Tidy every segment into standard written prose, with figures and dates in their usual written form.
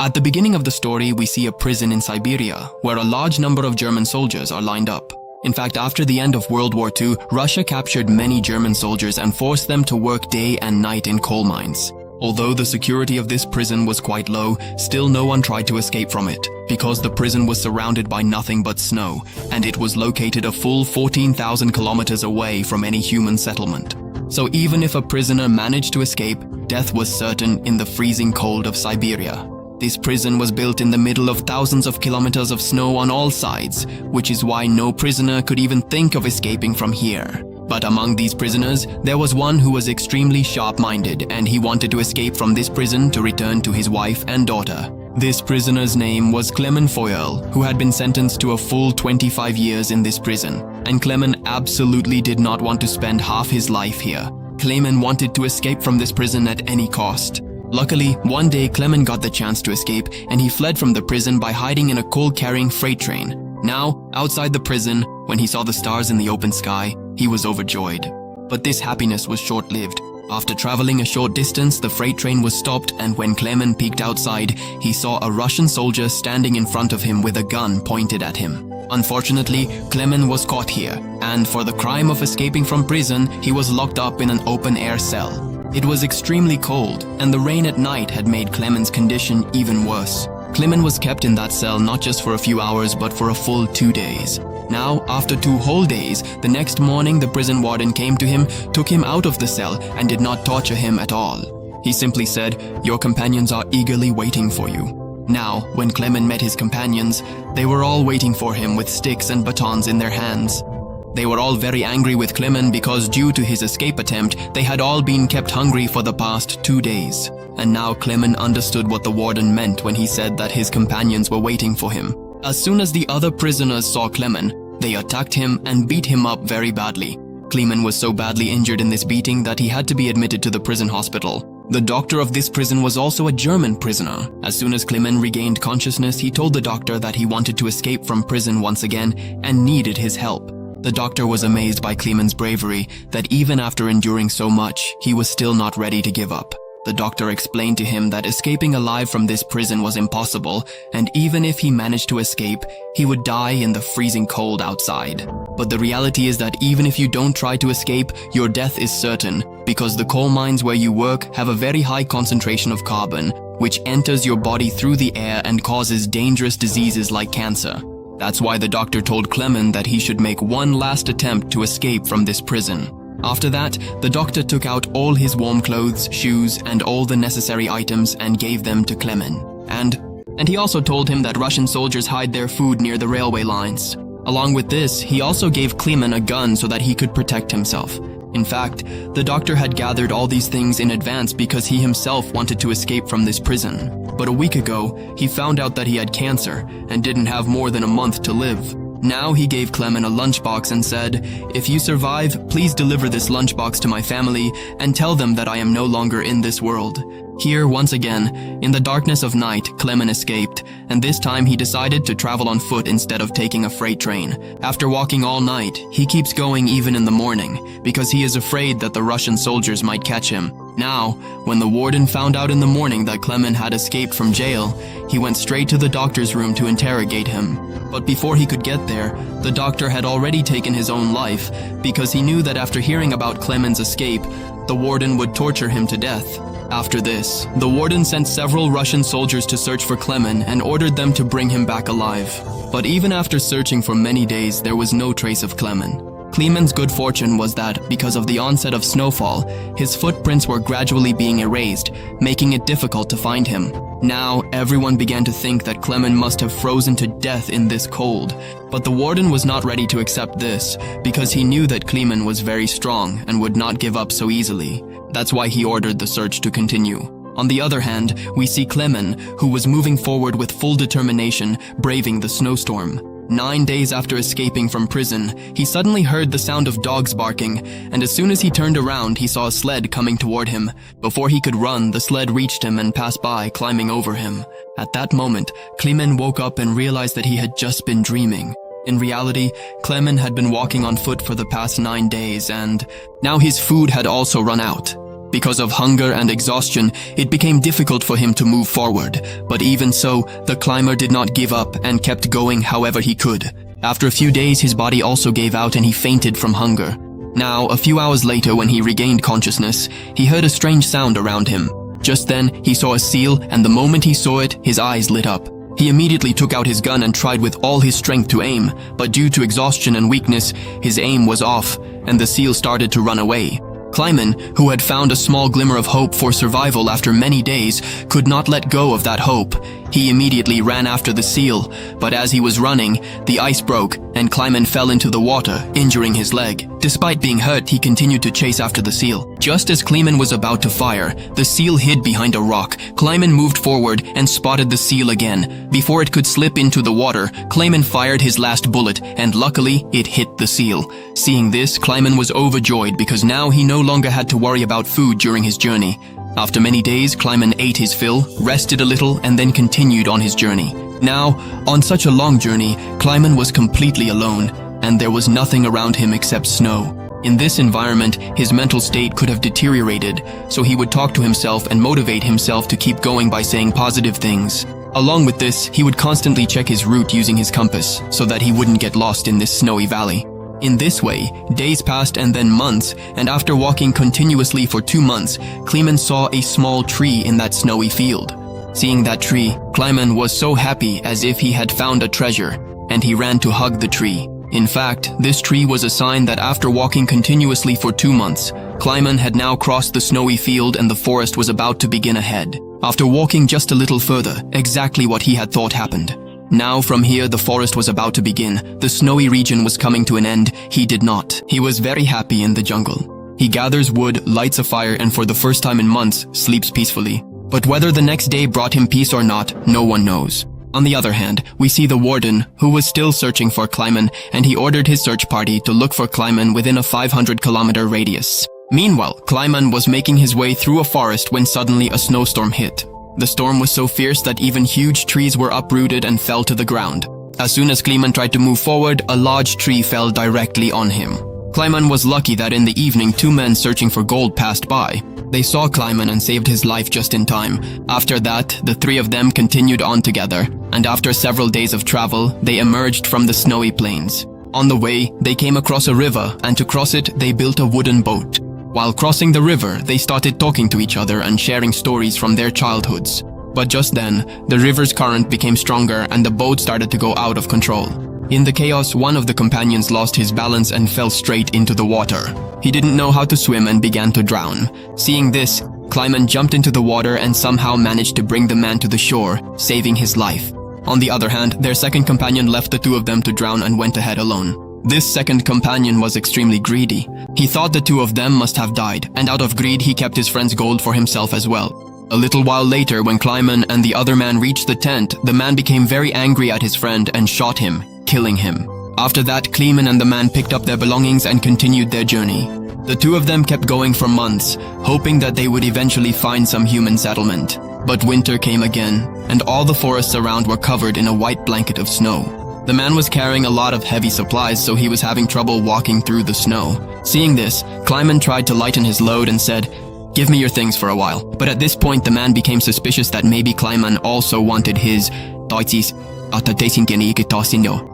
At the beginning of the story, we see a prison in Siberia, where a large number of German soldiers are lined up. In fact, after the end of World War II, Russia captured many German soldiers and forced them to work day and night in coal mines. Although the security of this prison was quite low, still no one tried to escape from it, because the prison was surrounded by nothing but snow, and it was located a full 14,000 kilometers away from any human settlement. So even if a prisoner managed to escape, death was certain in the freezing cold of Siberia. This prison was built in the middle of thousands of kilometers of snow on all sides, which is why no prisoner could even think of escaping from here. But among these prisoners, there was one who was extremely sharp-minded, and he wanted to escape from this prison to return to his wife and daughter. This prisoner's name was Clement Foyel, who had been sentenced to a full 25 years in this prison. And Clement absolutely did not want to spend half his life here. Clement wanted to escape from this prison at any cost. Luckily, one day Clement got the chance to escape, and he fled from the prison by hiding in a coal-carrying freight train. Now, outside the prison, when he saw the stars in the open sky, he was overjoyed. But this happiness was short-lived. After traveling a short distance, the freight train was stopped, and when Clement peeked outside, he saw a Russian soldier standing in front of him with a gun pointed at him. Unfortunately, Clement was caught here, and for the crime of escaping from prison, he was locked up in an open-air cell. It was extremely cold, and the rain at night had made Clement's condition even worse. Clement was kept in that cell not just for a few hours, but for a full 2 days. Now, after 2 whole days, the next morning the prison warden came to him, took him out of the cell, and did not torture him at all. He simply said, "Your companions are eagerly waiting for you." Now, when Clement met his companions, they were all waiting for him with sticks and batons in their hands. They were all very angry with Clement because due to his escape attempt, they had all been kept hungry for the past 2 days. And now Clement understood what the warden meant when he said that his companions were waiting for him. As soon as the other prisoners saw Clement, they attacked him and beat him up very badly. Clement was so badly injured in this beating that he had to be admitted to the prison hospital. The doctor of this prison was also a German prisoner. As soon as Clement regained consciousness, he told the doctor that he wanted to escape from prison once again and needed his help. The doctor was amazed by Clement's bravery, that even after enduring so much, he was still not ready to give up. The doctor explained to him that escaping alive from this prison was impossible, and even if he managed to escape, he would die in the freezing cold outside. But the reality is that even if you don't try to escape, your death is certain, because the coal mines where you work have a very high concentration of carbon, which enters your body through the air and causes dangerous diseases like cancer. That's why the doctor told Clement that he should make one last attempt to escape from this prison. After that, the doctor took out all his warm clothes, shoes, and all the necessary items and gave them to Clement. And he also told him that Russian soldiers hide their food near the railway lines. Along with this, he also gave Clement a gun so that he could protect himself. In fact, the doctor had gathered all these things in advance because he himself wanted to escape from this prison. But a week ago, he found out that he had cancer and didn't have more than a month to live. Now he gave Clement a lunchbox and said, "If you survive, please deliver this lunchbox to my family and tell them that I am no longer in this world." Here, once again, in the darkness of night, Clement escaped, and this time he decided to travel on foot instead of taking a freight train. After walking all night, he keeps going even in the morning, because he is afraid that the Russian soldiers might catch him. Now, when the warden found out in the morning that Clement had escaped from jail, he went straight to the doctor's room to interrogate him. But before he could get there, the doctor had already taken his own life, because he knew that after hearing about Clement's escape, the warden would torture him to death. After this, the warden sent several Russian soldiers to search for Clement and ordered them to bring him back alive. But even after searching for many days, there was no trace of Clement. Clement's good fortune was that, because of the onset of snowfall, his footprints were gradually being erased, making it difficult to find him. Now, everyone began to think that Clement must have frozen to death in this cold. But the warden was not ready to accept this, because he knew that Clement was very strong and would not give up so easily. That's why he ordered the search to continue. On the other hand, we see Clement, who was moving forward with full determination, braving the snowstorm. 9 days after escaping from prison, he suddenly heard the sound of dogs barking, and as soon as he turned around, he saw a sled coming toward him. Before he could run, the sled reached him and passed by, climbing over him. At that moment, Clement woke up and realized that he had just been dreaming. In reality, Clement had been walking on foot for the past 9 days, and now his food had also run out. Because of hunger and exhaustion, it became difficult for him to move forward. But even so, the climber did not give up and kept going however he could. After a few days, his body also gave out and he fainted from hunger. Now, a few hours later, when he regained consciousness, he heard a strange sound around him. Just then, he saw a seal, and the moment he saw it, his eyes lit up. He immediately took out his gun and tried with all his strength to aim, but due to exhaustion and weakness, his aim was off, and the seal started to run away. Kleiman, who had found a small glimmer of hope for survival after many days, could not let go of that hope. He immediately ran after the seal, but as he was running, the ice broke and Kleiman fell into the water, injuring his leg. Despite being hurt, he continued to chase after the seal. Just as Kleiman was about to fire, the seal hid behind a rock. Kleiman moved forward and spotted the seal again. Before it could slip into the water, Kleiman fired his last bullet, and luckily, it hit the seal. Seeing this, Kleiman was overjoyed because now he no longer had to worry about food during his journey. After many days, Kleiman ate his fill, rested a little, and then continued on his journey. Now, on such a long journey, Kleiman was completely alone, and there was nothing around him except snow. In this environment, his mental state could have deteriorated, so he would talk to himself and motivate himself to keep going by saying positive things. Along with this, he would constantly check his route using his compass, so that he wouldn't get lost in this snowy valley. In this way, days passed and then months, and after walking continuously for 2 months, Kleiman saw a small tree in that snowy field. Seeing that tree, Kleiman was so happy as if he had found a treasure, and he ran to hug the tree. In fact, this tree was a sign that after walking continuously for 2 months, Kleiman had now crossed the snowy field and the forest was about to begin ahead. After walking just a little further, exactly what he had thought happened. Now from here the forest was about to begin. The snowy region was coming to an end. He did not. He was very happy in the jungle. He gathers wood, lights a fire, and for the first time in months, sleeps peacefully. But whether the next day brought him peace or not, no one knows. On the other hand, we see the warden, who was still searching for Kleiman, and he ordered his search party to look for Kleiman within a 500-kilometer radius. Meanwhile, Kleiman was making his way through a forest when suddenly a snowstorm hit. The storm was so fierce that even huge trees were uprooted and fell to the ground. As soon as Kleiman tried to move forward, a large tree fell directly on him. Kleiman was lucky that in the evening 2 men searching for gold passed by. They saw Kleiman and saved his life just in time. After that, the 3 of them continued on together, and after several days of travel, they emerged from the snowy plains. On the way, they came across a river, and to cross it, they built a wooden boat. While crossing the river, they started talking to each other and sharing stories from their childhoods. But just then, the river's current became stronger and the boat started to go out of control. In the chaos, one of the companions lost his balance and fell straight into the water. He didn't know how to swim and began to drown. Seeing this, Kleiman jumped into the water and somehow managed to bring the man to the shore, saving his life. On the other hand, their second companion left the 2 of them to drown and went ahead alone. This second companion was extremely greedy. He thought the 2 of them must have died, and out of greed he kept his friend's gold for himself as well. A little while later, when Kleiman and the other man reached the tent, the man became very angry at his friend and shot him, killing him. After that, Kleiman and the man picked up their belongings and continued their journey. The 2 of them kept going for months, hoping that they would eventually find some human settlement. But winter came again, and all the forests around were covered in a white blanket of snow. The man was carrying a lot of heavy supplies, so he was having trouble walking through the snow. Seeing this, Kleiman tried to lighten his load and said, "Give me your things for a while." But at this point, the man became suspicious that maybe Kleiman also wanted his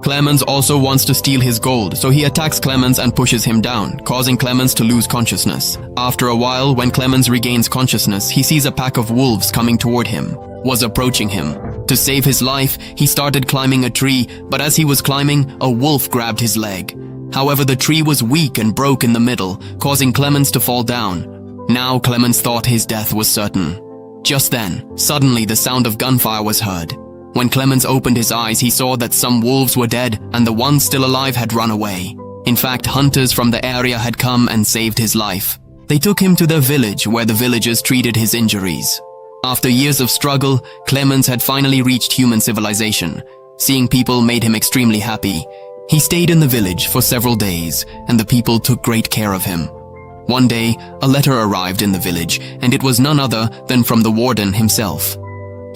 Clemens also wants to steal his gold, so he attacks Clemens and pushes him down, causing Clemens to lose consciousness. After a while, when Clemens regains consciousness, he sees a pack of wolves coming toward him, was approaching him. To save his life, he started climbing a tree, but as he was climbing, a wolf grabbed his leg. However, the tree was weak and broke in the middle, causing Clemens to fall down. Now Clemens thought his death was certain. Just then, suddenly the sound of gunfire was heard. When Clemens opened his eyes, he saw that some wolves were dead and the ones still alive had run away. In fact, hunters from the area had come and saved his life. They took him to their village where the villagers treated his injuries. After years of struggle, Clemens had finally reached human civilization. Seeing people made him extremely happy. He stayed in the village for several days, and the people took great care of him. One day, a letter arrived in the village, and it was none other than from the warden himself.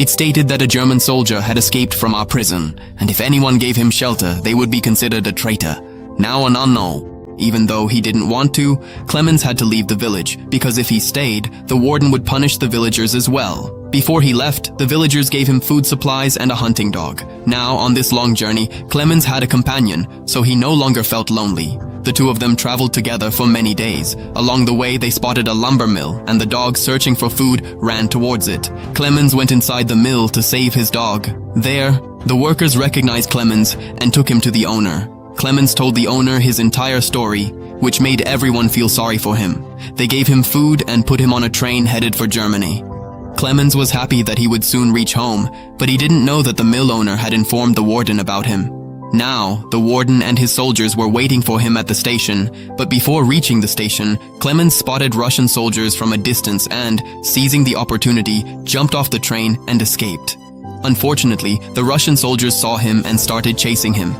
It stated that a German soldier had escaped from our prison, and if anyone gave him shelter, they would be considered a traitor. Now an unknown. Even though he didn't want to, Clemens had to leave the village, because if he stayed, the warden would punish the villagers as well. Before he left, the villagers gave him food supplies and a hunting dog. Now, on this long journey, Clemens had a companion, so he no longer felt lonely. The two of them traveled together for many days. Along the way, they spotted a lumber mill, and the dog, searching for food, ran towards it. Clemens went inside the mill to save his dog. There, the workers recognized Clemens and took him to the owner. Clemens told the owner his entire story, which made everyone feel sorry for him. They gave him food and put him on a train headed for Germany. Clemens was happy that he would soon reach home, but he didn't know that the mill owner had informed the warden about him. Now, the warden and his soldiers were waiting for him at the station, but before reaching the station, Clemens spotted Russian soldiers from a distance and, seizing the opportunity, jumped off the train and escaped. Unfortunately, the Russian soldiers saw him and started chasing him.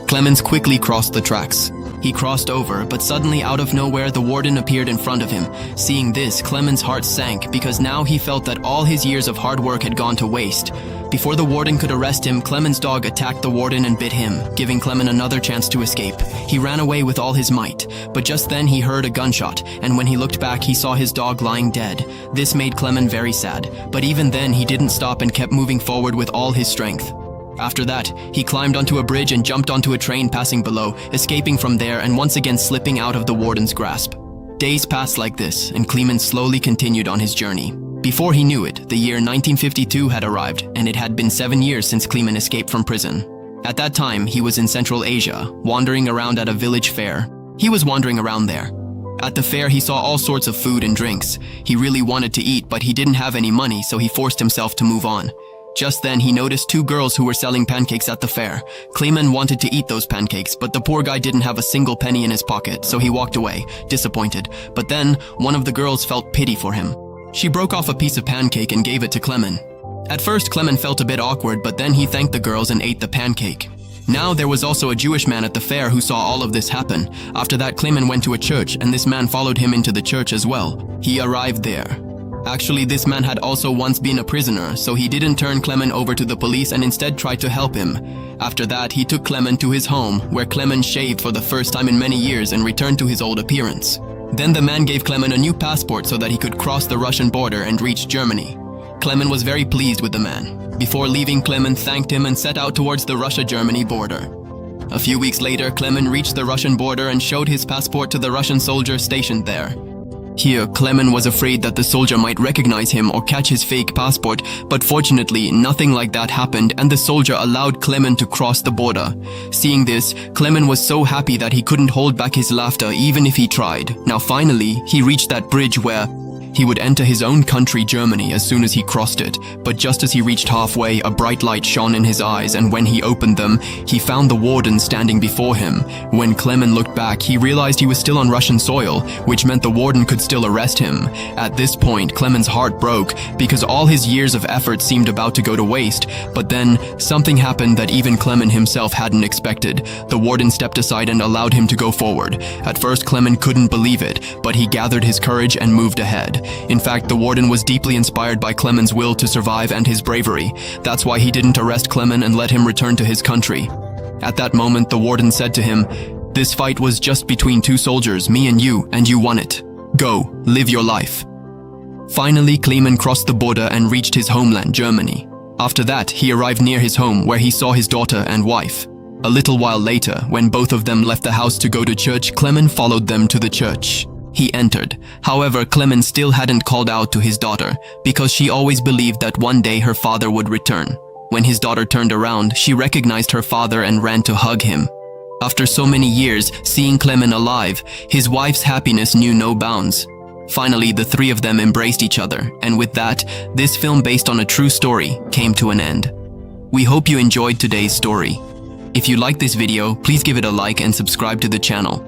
Clemens quickly crossed the tracks. He crossed over, but suddenly out of nowhere the warden appeared in front of him. Seeing this, Clemens' heart sank because now he felt that all his years of hard work had gone to waste. Before the warden could arrest him, Clemens' dog attacked the warden and bit him, giving Clemens another chance to escape. He ran away with all his might, but just then he heard a gunshot, and when he looked back he saw his dog lying dead. This made Clemens very sad, but even then he didn't stop and kept moving forward with all his strength. After that, he climbed onto a bridge and jumped onto a train passing below, escaping from there and once again slipping out of the warden's grasp. Days passed like this, and Clemens slowly continued on his journey. Before he knew it, the year 1952 had arrived, and it had been 7 years since Clemens escaped from prison. At that time, he was in Central Asia, wandering around at a village fair. He was wandering around there. At the fair, he saw all sorts of food and drinks. He really wanted to eat, but he didn't have any money, so he forced himself to move on. Just then, he noticed two girls who were selling pancakes at the fair. Clemens wanted to eat those pancakes, but the poor guy didn't have a single penny in his pocket, so he walked away, disappointed. But then, one of the girls felt pity for him. She broke off a piece of pancake and gave it to Clemens. At first, Clemens felt a bit awkward, but then he thanked the girls and ate the pancake. Now, there was also a Jewish man at the fair who saw all of this happen. After that, Clemens went to a church, and this man followed him into the church as well. He arrived there. Actually, this man had also once been a prisoner, so he didn't turn Clemens over to the police and instead tried to help him. After that, he took Clemens to his home, where Clemens shaved for the first time in many years and returned to his old appearance. Then the man gave Clemens a new passport so that he could cross the Russian border and reach Germany. Clemens was very pleased with the man. Before leaving, Clemens thanked him and set out towards the Russia-Germany border. A few weeks later, Clemens reached the Russian border and showed his passport to the Russian soldier stationed there. Here, Clemens was afraid that the soldier might recognize him or catch his fake passport, but fortunately, nothing like that happened and the soldier allowed Clemens to cross the border. Seeing this, Clemens was so happy that he couldn't hold back his laughter even if he tried. Now finally, he reached that bridge where he would enter his own country, Germany, as soon as he crossed it. But just as he reached halfway, a bright light shone in his eyes, and when he opened them, he found the warden standing before him. When Clemens looked back, he realized he was still on Russian soil, which meant the warden could still arrest him. At this point, Clemens' heart broke, because all his years of effort seemed about to go to waste. But then, something happened that even Clemens himself hadn't expected. The warden stepped aside and allowed him to go forward. At first, Clemens couldn't believe it, but he gathered his courage and moved ahead. In fact, the warden was deeply inspired by Clemens' will to survive and his bravery. That's why he didn't arrest Clemens and let him return to his country. At that moment, the warden said to him, "This fight was just between two soldiers, me and you won it. Go, live your life." Finally, Clemens crossed the border and reached his homeland, Germany. After that, he arrived near his home where he saw his daughter and wife. A little while later, when both of them left the house to go to church, Clemens followed them to the church. He entered. However, Clemens still hadn't called out to his daughter, because she always believed that one day her father would return. When his daughter turned around, she recognized her father and ran to hug him. After so many years, seeing Clemens alive, his wife's happiness knew no bounds. Finally, the three of them embraced each other, and with that, this film based on a true story came to an end. We hope you enjoyed today's story. If you liked this video, please give it a like and subscribe to the channel.